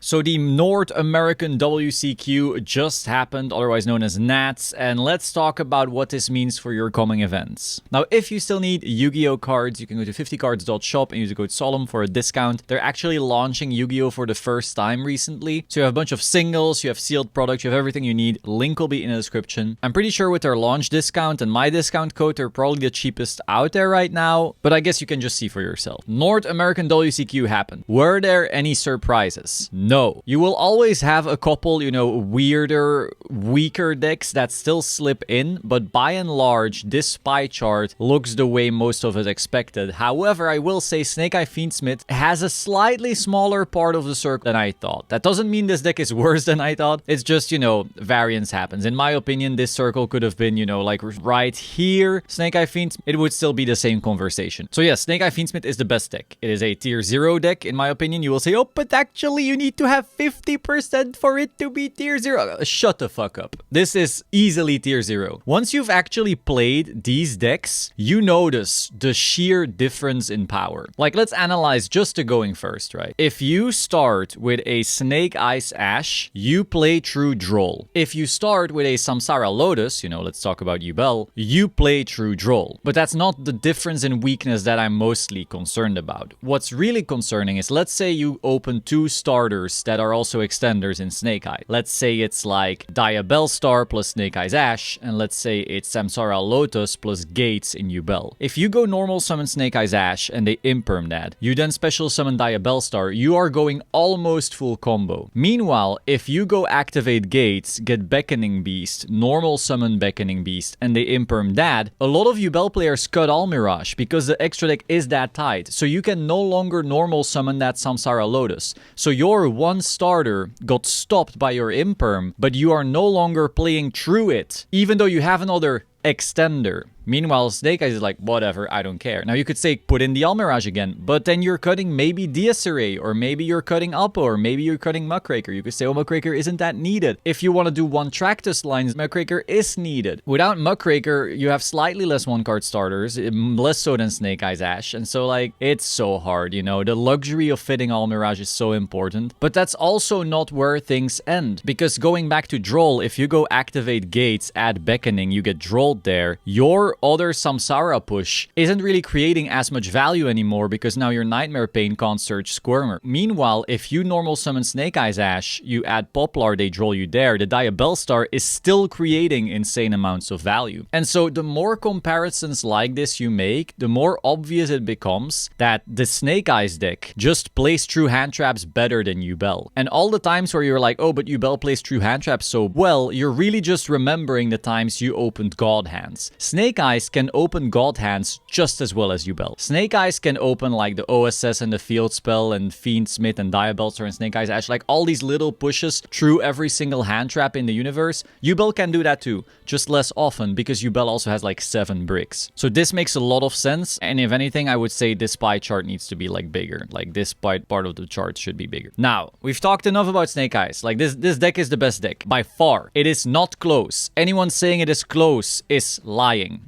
So the North American WCQ just happened, otherwise known as NATS, and let's talk about what this means for your coming events. Now, if you still need Yu-Gi-Oh cards, you can go to 50cards.shop and use the code Solemn for a discount. They're actually launching Yu-Gi-Oh for the first time recently. So you have a bunch of singles, you have sealed products, you have everything you need. Link will be in the description. I'm pretty sure with their launch discount and my discount code, they're probably the cheapest out there right now, but I guess you can just see for yourself. North American WCQ happened. Were there any surprises? No. You will always have a couple, weirder, weaker decks that still slip in, but by and large, this pie chart looks the way most of us expected. However, I will say Snake Eye Fiendsmith has a slightly smaller part of the circle than I thought. That doesn't mean this deck is worse than I thought. It's just, variance happens. In my opinion, this circle could have been, like right here, Snake Eye Fiendsmith, it would still be the same conversation. So yes, Snake Eye Fiendsmith is the best deck. It is a tier 0 deck, in my opinion. You will say, oh, but actually you need to have 50% for it to be tier 0. Shut the fuck up. This is easily tier 0. Once you've actually played these decks, you notice the sheer difference in power. Like, let's analyze just the going first, right? If you start with a Snake Eyes Ash, you play True Droll. If you start with a Samsara Lotus, let's talk about Yubel, you play True Droll. But that's not the difference in weakness that I'm mostly concerned about. What's really concerning is, let's say you open 2 starters that are also extenders in Snake Eye. Let's say it's like Diabellstar plus Snake Eyes Ash, and let's say it's Samsara Lotus plus Gates in Yubel. If you go normal summon Snake Eyes Ash and they imperm that, you then special summon Diabellstar, you are going almost full combo. Meanwhile, if you go activate Gates, get Beckoning Beast, normal summon Beckoning Beast, and they imperm that, a lot of Yubel players cut Almirage because the extra deck is that tight. So you can no longer normal summon that Samsara Lotus. So your one starter got stopped by your imperm, but you are no longer playing through it, even though you have another extender. Meanwhile, Snake Eyes is like, whatever, I don't care. Now you could say, put in the Almirage again, but then you're cutting maybe Diaceray, or maybe you're cutting Appo, or maybe you're cutting Muckraker. You could say, oh, Muckraker isn't that needed. If you want to do one Tractus lines, Muckraker is needed. Without Muckraker, you have slightly less one-card starters, less so than Snake Eyes Ash, and so, it's so hard, The luxury of fitting Almirage is so important, but that's also not where things end, because going back to Droll, if you go activate Gates, add Beckoning, you get Drolled there, your other Samsara push isn't really creating as much value anymore because now your Nightmare Pain can't search Squirmer. Meanwhile, if you normal summon Snake Eyes Ash, you add Poplar, they draw you there, the Diabellstar is still creating insane amounts of value. And so the more comparisons like this you make, the more obvious it becomes that the Snake Eyes deck just plays true hand traps better than Yubel. And all the times where you're like, oh, but Yubel plays true hand traps so well, you're really just remembering the times you opened God hands. Snake Eyes can open God hands just as well as Yubel. Snake Eyes can open like the OSS and the Field Spell and Fiendsmith and Diabellstar and Snake Eyes Ash, like all these little pushes through every single hand trap in the universe. Yubel can do that too, just less often because Yubel also has like 7 bricks. So this makes a lot of sense, and if anything, I would say this pie chart needs to be like bigger. Like this part of the chart should be bigger. Now, we've talked enough about Snake Eyes. Like this deck is the best deck by far. It is not close. Anyone saying it is close is lying.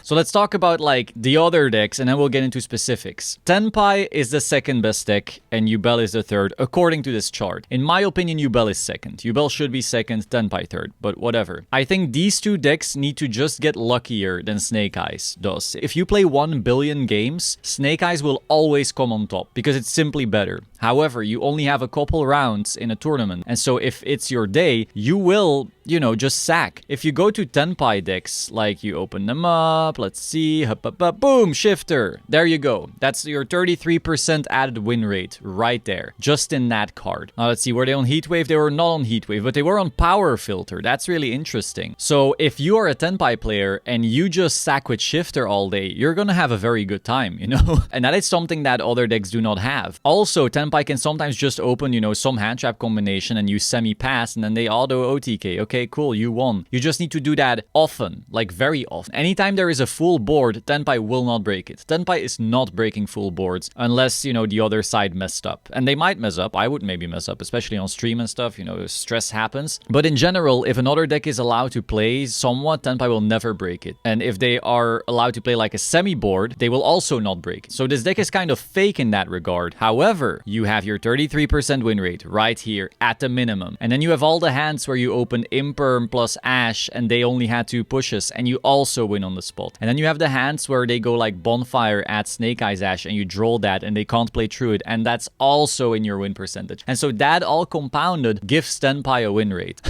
So let's talk about like the other decks and then we'll get into specifics. Tenpai is the second best deck and Yubel is the third according to this chart. In my opinion, Yubel is second. Yubel should be second, Tenpai third, but whatever. I think these two decks need to just get luckier than Snake Eyes does. If you play 1 billion games, Snake Eyes will always come on top because it's simply better. However, you only have a couple rounds in a tournament, and so if it's your day, you will, just sack. If you go to Tenpai decks, like you open them up, let's see, boom, shifter. There you go. That's your 33% added win rate right there, just in that card. Now let's see, were they on Heatwave? They were not on Heatwave, but they were on Power Filter. That's really interesting. So if you are a Tenpai player and you just sack with shifter all day, you're gonna have a very good time, And that is something that other decks do not have. Also, Tenpai can sometimes just open, some hand trap combination and you semi-pass and then they auto OTK. okay, cool, you won. You just need to do that often, like very often. Anytime there is a full board, Tenpai will not break it. Tenpai is not breaking full boards unless, you know, the other side messed up. And they might mess up. I would maybe mess up, especially on stream and stuff, you know, stress happens. But in general, if another deck is allowed to play somewhat, Tenpai will never break it. And if they are allowed to play like a semi-board, they will also not break it. So this deck is kind of fake in that regard. However, you have your 33% win rate right here at the minimum. And then you have all the hands where you open Imperm plus Ash and they only had 2 pushes and you also win on the spot. And then you have the hands where they go like Bonfire at Snake Eyes Ash and you draw that and they can't play through it, and that's also in your win percentage. And so that all compounded gives Tenpai a win rate.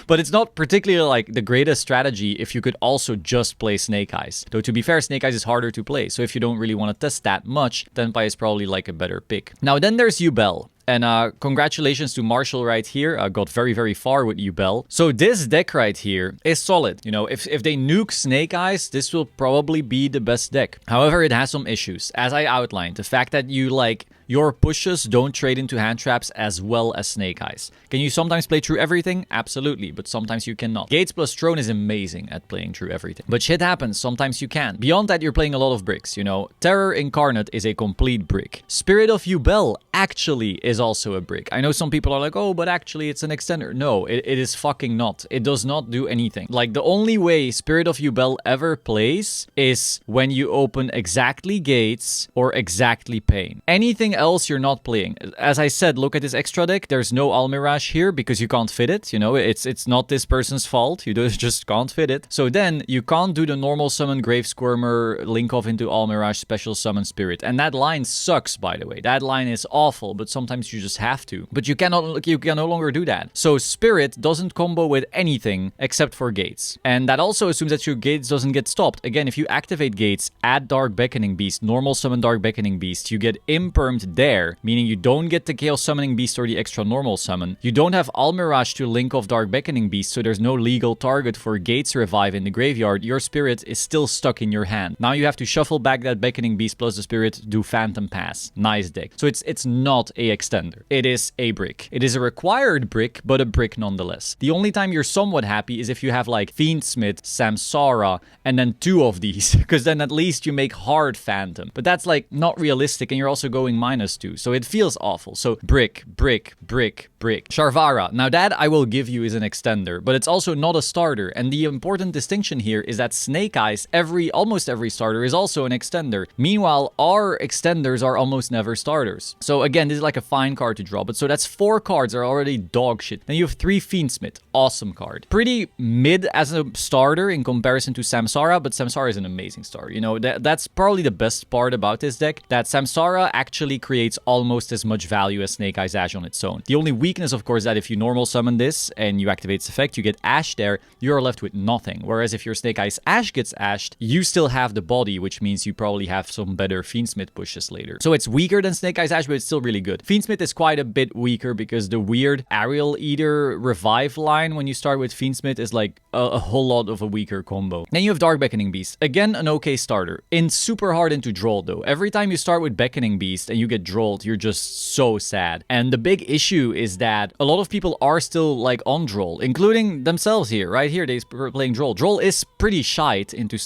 But it's not particularly like the greatest strategy if you could also just play Snake Eyes. Though to be fair, Snake Eyes is harder to play, so if you don't really want to test that much, Tenpai is probably like a better pick. Now then there's YuBell. And congratulations to Marshall right here. Got very, very far with YuBell. So this deck right here is solid. You know, if they nuke Snake Eyes, this will probably be the best deck. However, it has some issues. As I outlined, the fact that you like your pushes don't trade into hand traps as well as Snake Eyes. Can you sometimes play through everything? Absolutely, but sometimes you cannot. Gates plus Throne is amazing at playing through everything. But shit happens, sometimes you can. Beyond that, you're playing a lot of bricks, you know. Terror Incarnate is a complete brick. Spirit of YuBell actually is also a brick. I know some people are like, oh, but actually it's an extender. No, it is fucking not. It does not do anything. Like, the only way Spirit of YuBell ever plays is when you open exactly Gates or exactly Pain. Anything else you're not playing. As I said, look at this extra deck. There's no Almirage here because you can't fit it. You know, it's not this person's fault. You just can't fit it. So then you can't do the normal summon Grave Squirmer, link off into Almirage, special summon Spirit. And that line sucks, by the way. That line is awful, but sometimes you just have to. But you can no longer do that. So Spirit doesn't combo with anything except for Gates. And that also assumes that your Gates doesn't get stopped. Again, if you activate Gates, add Dark Beckoning Beast, normal summon Dark Beckoning Beast, you get impermed there, meaning you don't get the Chaos Summoning Beast or the extra normal summon. You don't have Almirage to link off Dark Beckoning Beast, so there's no legal target for Gates Revive in the graveyard. Your Spirit is still stuck in your hand. Now you have to shuffle back that Beckoning Beast plus the Spirit, do Phantom Pass. Nice deck. So it's not a extender. It is a brick. It is a required brick, but a brick nonetheless. The only time you're somewhat happy is if you have like Fiendsmith, Samsara, and then 2 of these, because then at least you make hard Phantom. But that's like not realistic, and you're also going -2, so it feels awful. So brick, brick, brick, brick. Sharvara. Now that I will give you is an extender, but it's also not a starter. And the important distinction here is that Snake Eyes, almost every starter, is also an extender. Meanwhile, our extenders are almost never starters. So again, this is like a fine card to draw, but so that's 4 cards that are already dog shit. Then you have 3 Fiendsmith. Awesome card. Pretty mid as a starter in comparison to Samsara, but Samsara is an amazing starter. You know, that's probably the best part about this deck, that Samsara actually creates almost as much value as Snake Eyes Ash on its own. The only weakness, of course, that if you normal summon this and you activate its effect, you get Ash there, you're left with nothing. Whereas if your Snake Eyes Ash gets ashed, you still have the body, which means you probably have some better Fiendsmith pushes later. So it's weaker than Snake Eyes Ash, but it's still really good. Fiendsmith is quite a bit weaker because the weird Aerial Eater revive line when you start with Fiendsmith is like a whole lot of a weaker combo. Then you have Dark Beckoning Beast. Again, an okay starter. Super hard into draw though. Every time you start with Beckoning Beast and you get drawled, you're just so sad. And the big issue is that a lot of people are still like on Droll, including themselves here. Right here, they're playing Droll. Droll is pretty shite into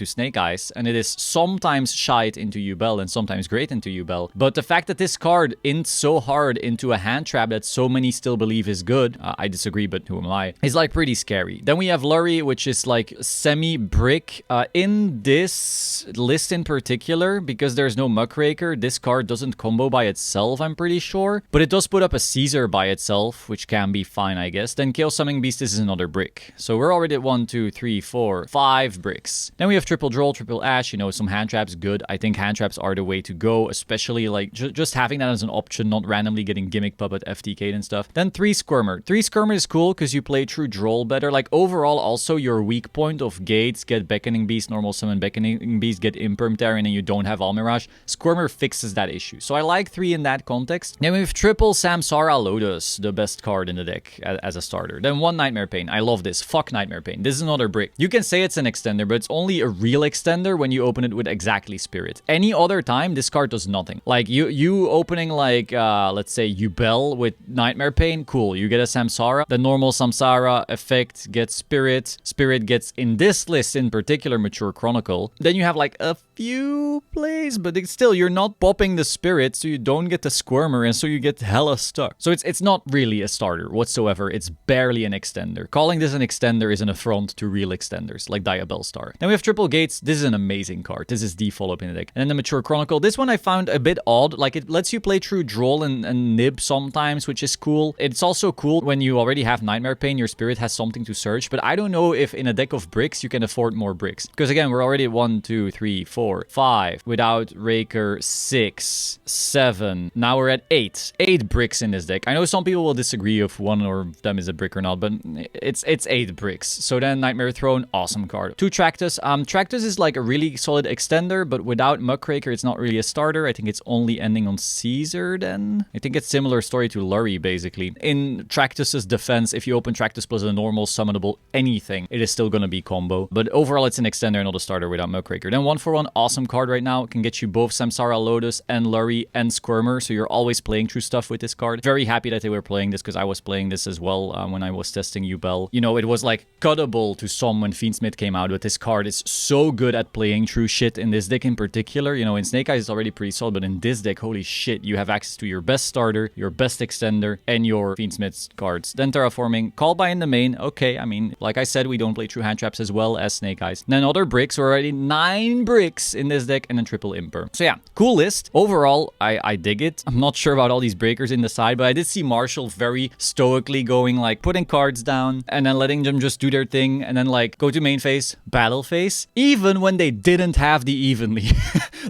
Snake Eyes, and it is sometimes shite into YuBell and sometimes great into YuBell. But the fact that this card ints so hard into a hand trap that so many still believe is good, I disagree, but who am I, is like pretty scary. Then we have Lurry, which is like semi-brick. In this list in particular, because there's no Muckraker, this card doesn't combo by itself, I'm pretty sure. But it does put up a Caesar by itself, which can be fine, I guess. Then Chaos Summoning Beast, this is another brick. So we're already at 1, 2, 3, 4, 5 bricks. Then we have Triple Droll, Triple Ash, you know, some hand traps, good. I think hand traps are the way to go, especially like just having that as an option, not randomly getting Gimmick Puppet, FTK'd and stuff. Then 3 Squirmer. 3 Squirmer is cool because you play through Droll better. Like overall, also your weak point of Gates, get Beckoning Beast, normal summon Beckoning Beast, get Imperm there, and then you don't have Almirage. Squirmer fixes that issue. So I like 3 in that context. Then we have triple Samsara Lotus, the best card in the deck as a starter. Then 1 Nightmare Pain. I love this. Fuck Nightmare Pain. This is another brick. You can say it's an extender, but it's only a real extender when you open it with exactly Spirit. Any other time, this card does nothing. Like, you opening, like, let's say, YuBell with Nightmare Pain, cool. You get a Samsara. The normal Samsara effect gets Spirit. Spirit gets, in this list in particular, Mature Chronicle. Then you have, like, a few plays, but it's still, you're not popping the Spirit, so you don't get the Squirmer, and so you get hella stuck. So it's not really a starter whatsoever. It's barely an extender. Calling this an extender is an affront to real extenders, like Diabell Star. Then we have Triple Gates. This is an amazing card. This is the follow-up in the deck. And then the Mature Chronicle. This one I found a bit odd. Like, it lets you play through Droll and Nib sometimes, which is cool. It's also cool when you already have Nightmare Pain, your Spirit has something to search, but I don't know if in a deck of bricks you can afford more bricks. Because again, we're already at 1, 2, 3, 4, 5. Without Raker, 6, 7. Now we're at 8. 8 bricks in this deck. I know some people will disagree if one of them is a brick or not, but it's 8 bricks. So then Nightmare Throne, awesome card. 2 Tractus. Tractus is like a really solid extender, but without Muckraker, it's not really a starter. I think it's only ending on Caesar then. I think it's similar story to Lurie, basically. In Tractus's defense, if you open Tractus plus a normal summonable anything, it is still going to be combo. But overall, it's an extender, not a starter without Muckraker. Then 1-for-1, awesome card right now. It can get you both Samsara Lotus and Lurie and Squirmer, so you're always playing through stuff with this card. Very happy that they were playing this, because I was playing this as well when I was testing YuBell. You know, it was like cuttable to some when Fiendsmith came out, but this card is so good at playing through shit in this deck in particular. You know, in Snake Eyes it's already pretty solid, but in this deck, holy shit, you have access to your best starter, your best extender, and your Fiendsmith cards. Then Terraforming, Call by in the main. Okay, I mean, like I said, we don't play through hand traps as well as Snake Eyes. Then other bricks, we're already 9 bricks in this deck, and then triple Imper. So yeah, cool list. Overall, I dig it. I'm not sure about all these breakers in the side, but I did see Marshall very stoically going, like, putting cards down and then letting them just do their thing, and then, like, go to main phase, battle phase, even when they didn't have the evenly.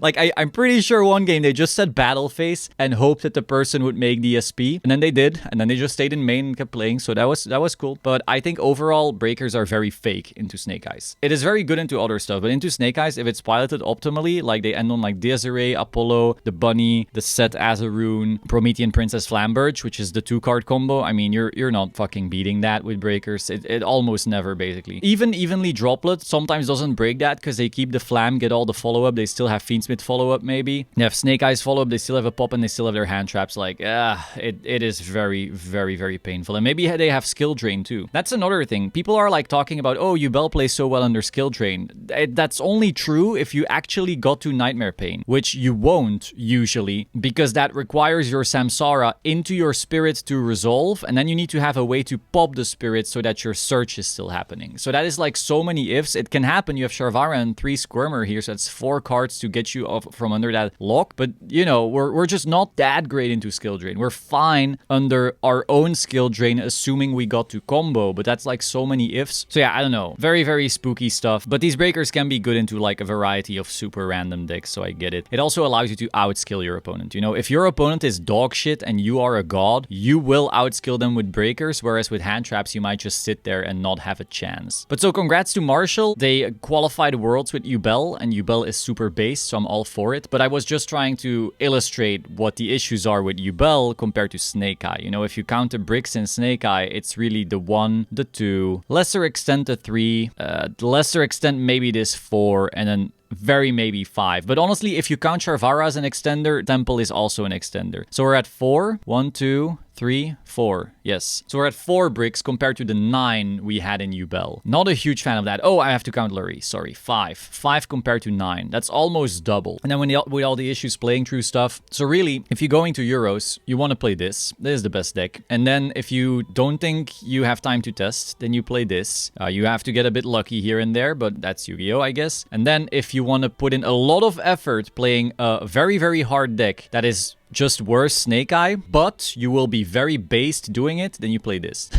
Like, I'm pretty sure one game they just said battle phase and hoped that the person would make the SP, and then they did, and then they just stayed in main and kept playing, so that was cool. But I think overall, breakers are very fake into Snake Eyes. It is very good into other stuff, but into Snake Eyes, if it's piloted optimally, like they end on like Desiree, Apollo, the Bunny, the Set Azaroon, Promethean Princess Flamberge, which is the 2-card combo, I mean, you're not fucking beating that with breakers. It almost never, basically. Even Evenly Droplet sometimes doesn't break that, because they keep the Flam, get all the follow-up, they still have Fiendsmith follow-up, maybe. They have Snake Eyes follow-up, they still have a pop, and they still have their hand traps. Like, it is very, very, very painful. And maybe they have skill drain, too. That's another thing. People are, like, talking about, oh, YuBell plays so well under skill drain. That's only true if you actually got to Nightmare Pain, which you won't, usually, because that requires your Samsara into your Spirit to resolve, and then you need to have a way to pop the Spirit so that your search is still happening. So that is, like, so many ifs. It can happen. You have Sharvara and 3 Squirmer here, so that's 4 cards to get you off from under that lock. But, you know, we're just not that great into skill drain. We're fine under our own skill drain, assuming we got to combo, but that's, like, so many ifs. So yeah, I don't know. Very, very spooky stuff. But these breakers can be good into, like, a variety of super random decks, so I get it. It also allows you to outskill your opponent. You know, if your opponent is dog shit and you are a god, you will outskill them with breakers, whereas with hand traps, you might just sit there and not have a chance. But so congrats to Marshall. They qualified Worlds with YuBell, and YuBell is super base, so I'm all for it. But I was just trying to illustrate what the issues are with YuBell compared to Snake Eye. You know, if you count the bricks in Snake Eye, it's really the 1, the 2, lesser extent the 3, lesser extent maybe this 4, and then very maybe 5. But honestly, if you count Sharvara as an extender, Temple is also an extender. So we're at 4. 1, 2, 3, 4. Yes. So we're at 4 bricks compared to the 9 we had in YuBell. Not a huge fan of that. Oh, I have to count Lurie. Sorry. 5. 5 compared to 9. That's almost double. And then with all the issues playing through stuff. So really, if you're going to Euros, you want to play this. This is the best deck. And then if you don't think you have time to test, then you play this. You have to get a bit lucky here and there, but that's YuGiOh, I guess. And then if you want to put in a lot of effort playing a very, very hard deck that is just worse Snake Eye, but you will be very based doing it, then you play this.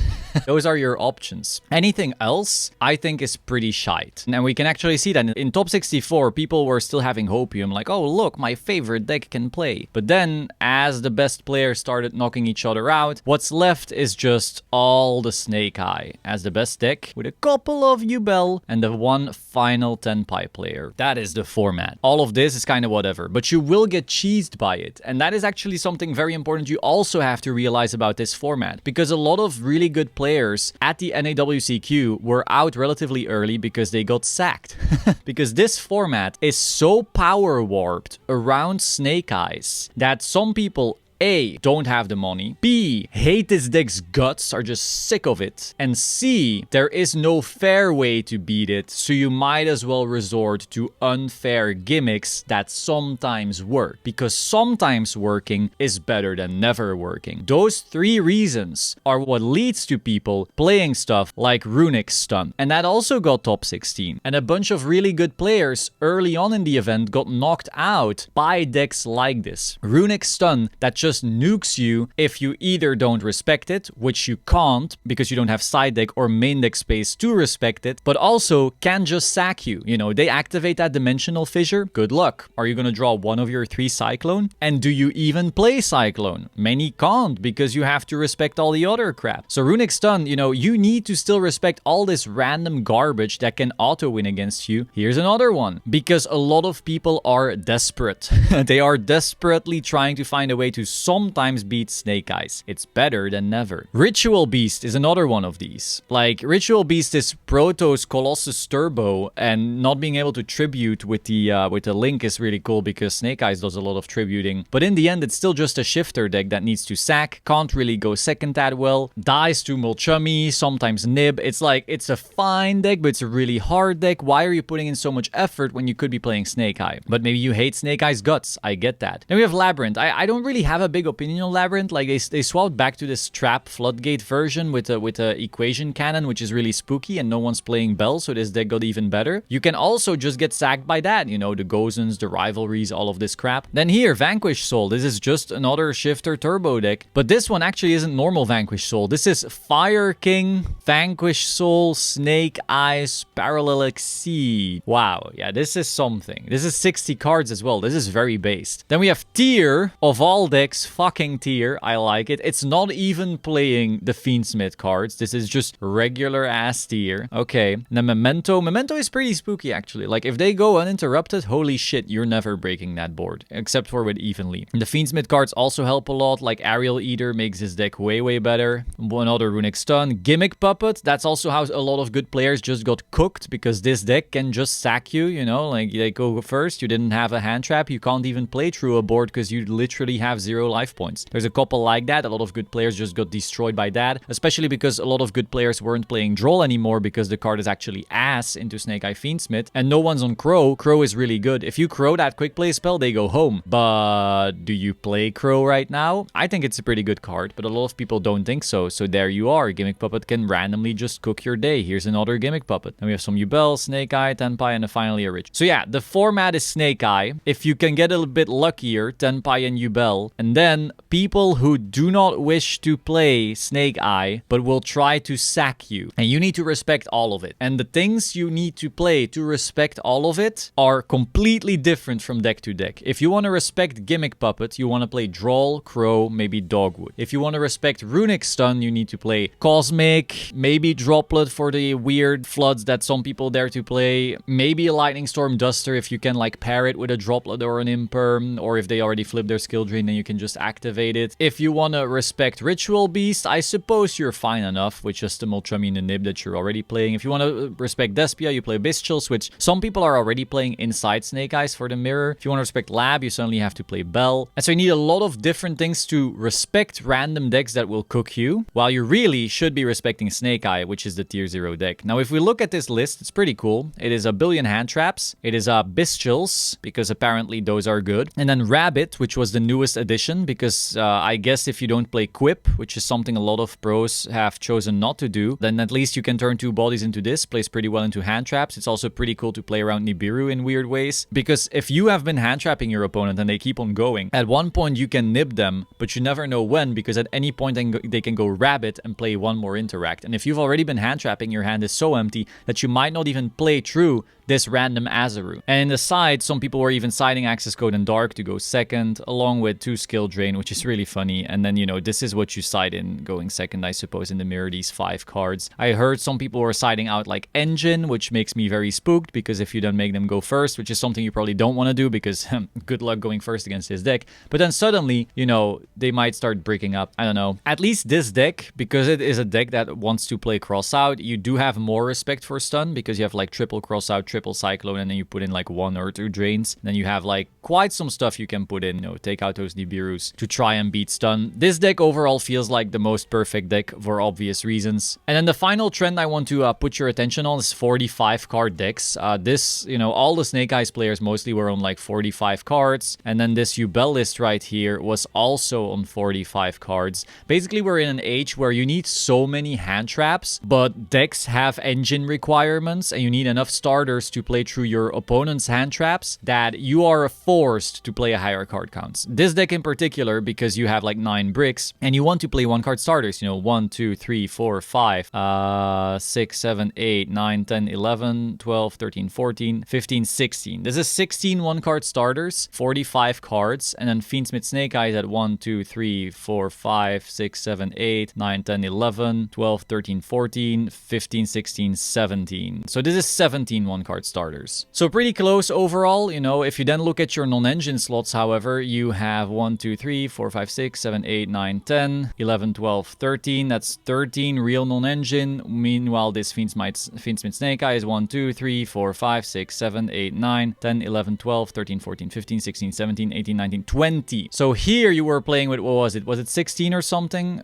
Those are your options. Anything else, I think, is pretty shite. And we can actually see that in top 64, people were still having hopium, like, oh, look, my favorite deck can play. But then, as the best players started knocking each other out, what's left is just all the Snake Eye as the best deck, with a couple of YuBell and the one final Tenpai player. That is the format. All of this is kind of whatever, but you will get cheesed by it. And that is actually something very important you also have to realize about this format, because a lot of really good players at the NAWCQ were out relatively early because they got sacked. Because this format is so power warped around Snake Eyes that some people A, don't have the money, B, hate this deck's guts, are just sick of it, and C, there is no fair way to beat it, so you might as well resort to unfair gimmicks that sometimes work, because sometimes working is better than never working. Those three reasons are what leads to people playing stuff like Runic Stun, and that also got top 16, and a bunch of really good players early on in the event got knocked out by decks like this. Runic Stun that just nukes you if you either don't respect it, which you can't because you don't have side deck or main deck space to respect it, but also can just sack you. You know, they activate that dimensional fissure. Good luck. Are you going to draw one of your 3 Cyclone? And do you even play Cyclone? Many can't because you have to respect all the other crap. So Runic Stun, you know, you need to still respect all this random garbage that can auto win against you. Here's another one. Because a lot of people are desperate. They are desperately trying to find a way to sometimes beat Snake Eyes. It's better than never. Ritual Beast is another one of these. Like, Ritual Beast is Protoss Colossus Turbo, and not being able to tribute with the link is really cool because Snake Eyes does a lot of tributing. But in the end, it's still just a shifter deck that needs to sack, can't really go second that well, dies to Mulchummy, sometimes Nib. It's like, it's a fine deck, but it's a really hard deck. Why are you putting in so much effort when you could be playing Snake Eye? But maybe you hate Snake Eye's guts. I get that. Then we have Labyrinth. I don't really have a big opinion on Labyrinth. Like, they swapped back to this trap floodgate version with a equation cannon, which is really spooky, and no one's playing Bell, so this deck got even better. You can also just get sacked by that, you know, the Gozens, the rivalries, all of this crap. Then here, Vanquish Soul. This is just another shifter turbo deck, but this one actually isn't normal Vanquish Soul. This is Fire King, Vanquish Soul, Snake Eyes, Parallel Exceed. Wow, yeah, this is something. This is 60 cards as well. This is very based. Then we have Tier, of all decks, fucking Tier. I like it. It's not even playing the Fiendsmith cards. This is just regular ass Tier. Okay. And then Memento. Memento is pretty spooky, actually. Like, if they go uninterrupted, holy shit, you're never breaking that board. Except for with Evenly. And the Fiendsmith cards also help a lot. Like, Aerial Eater makes this deck way, way better. Another Runic Stun. Gimmick Puppet. That's also how a lot of good players just got cooked, because this deck can just sack you, you know? Like, they go first, you didn't have a hand trap, you can't even play through a board because you literally have 0 life points. There's a couple like that. A lot of good players just got destroyed by that, especially because a lot of good players weren't playing Droll anymore because the card is actually ass into Snake Eye Fiendsmith, and no one's on Crow. Crow is really good. If you Crow that quick play spell, they go home. But do you play Crow right now? I think it's a pretty good card, but a lot of people don't think so. So there you are. Gimmick Puppet can randomly just cook your day. Here's another Gimmick Puppet. Then we have some YuBell, Snake Eye, Tenpai, and finally a Rich. So yeah, the format is Snake Eye. If you can get a little bit luckier, Tenpai and YuBell. And then people who do not wish to play Snake Eye, but will try to sack you. And you need to respect all of it. And the things you need to play to respect all of it are completely different from deck to deck. If you want to respect Gimmick Puppet, you want to play Droll, Crow, maybe Dogwood. If you want to respect Runic Stun, you need to play Cosmic, maybe Droplet for the weird floods that some people dare to play, maybe a Lightning Storm Duster if you can like pair it with a Droplet or an Imperm, or if they already flip their skill drain, then you can just activate it. If you want to respect Ritual Beast, I suppose you're fine enough with just the Molchummy and the Nib that you're already playing. If you want to respect Despia, you play Bestials, which some people are already playing inside Snake Eyes for the mirror. If you want to respect Lab, you suddenly have to play Bell. And so you need a lot of different things to respect random decks that will cook you, while you really should be respecting Snake Eye, which is the tier 0 deck. Now, if we look at this list, it's pretty cool. It is a billion hand traps. It is Bestials, because apparently those are good. And then Rabbit, which was the newest addition position because I guess if you don't play Quip, which is something a lot of pros have chosen not to do, then at least you can turn 2 bodies into this. Plays pretty well into hand traps. It's also pretty cool to play around Nibiru in weird ways, because if you have been hand trapping your opponent and they keep on going, at one point you can nib them, but you never know when, because at any point they can go rabbit and play one more interact. And if you've already been hand trapping, your hand is so empty that you might not even play through this random Azaru. And in the side, some people were even siding Access Code and Dark to go second, along with 2 skill drain, which is really funny. And then, you know, this is what you side in going second, I suppose, in the mirror, these 5 cards. I heard some people were siding out like Engine, which makes me very spooked, because if you then make them go first, which is something you probably don't want to do, because good luck going first against his deck. But then suddenly, you know, they might start breaking up. I don't know. At least this deck, because it is a deck that wants to play cross out, you do have more respect for stun, because you have like triple cross out, triple cyclone, and then you put in like 1 or 2 drains. Then you have like quite some stuff you can put in, you know, take out those Nibirus to try and beat stun. This deck overall feels like the most perfect deck for obvious reasons. And then the final trend I want to put your attention on is 45 card decks. This, you know, all the Snake Eyes players mostly were on like 45 cards. And then this YuBell list right here was also on 45 cards. Basically, we're in an age where you need so many hand traps, but decks have engine requirements, and you need enough starters to play through your opponent's hand traps that you are forced to play a higher card count. This deck in particular, because you have like 9 bricks and you want to play 1 card starters, you know, 1, 2, 3, 4, 5, 6, 7, 8, 9, 10, 11, 12, 13, 14, 15, 16. This is 16 1 card starters, 45 cards, and then Fiendsmith Snake Eyes at 1, 2, 3, 4, 5, 6, 7, 8, 9, 10, 11, 12, 13, 14, 15, 16, 17. So this is 17 1 card starters. So pretty close overall. You know, if you then look at your non-engine slots, however, you have 1, 2, 3, 4, 5, 6, 7, 8, 9, 10, 11, 12, 13. That's 13 real non-engine. Meanwhile, this Fiendsmith Snake Eye is 1, 2, 3, 4, 5, 6, 7, 8, 9, 10, 11, 12, 13, 14, 15, 16, 17, 18, 19, 20. So here you were playing with, what was it? Was it 16 or something?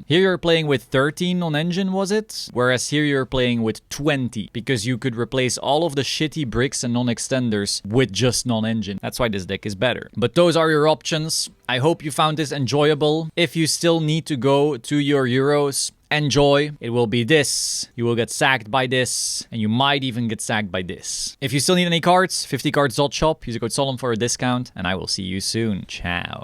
Here you're playing with 13 non-engine, was it? Whereas here you're playing with 20, because you could replace all of the shitty bricks and non-extenders with just non-engine. That's why this deck is better. But those are your options. I hope you found this enjoyable. If you still need to go to your Euros, enjoy. It will be this. You will get sacked by this, and you might even get sacked by this. If you still need any cards, 50 cards.shop. Use the code Solemn for a discount, and I will see you soon. Ciao.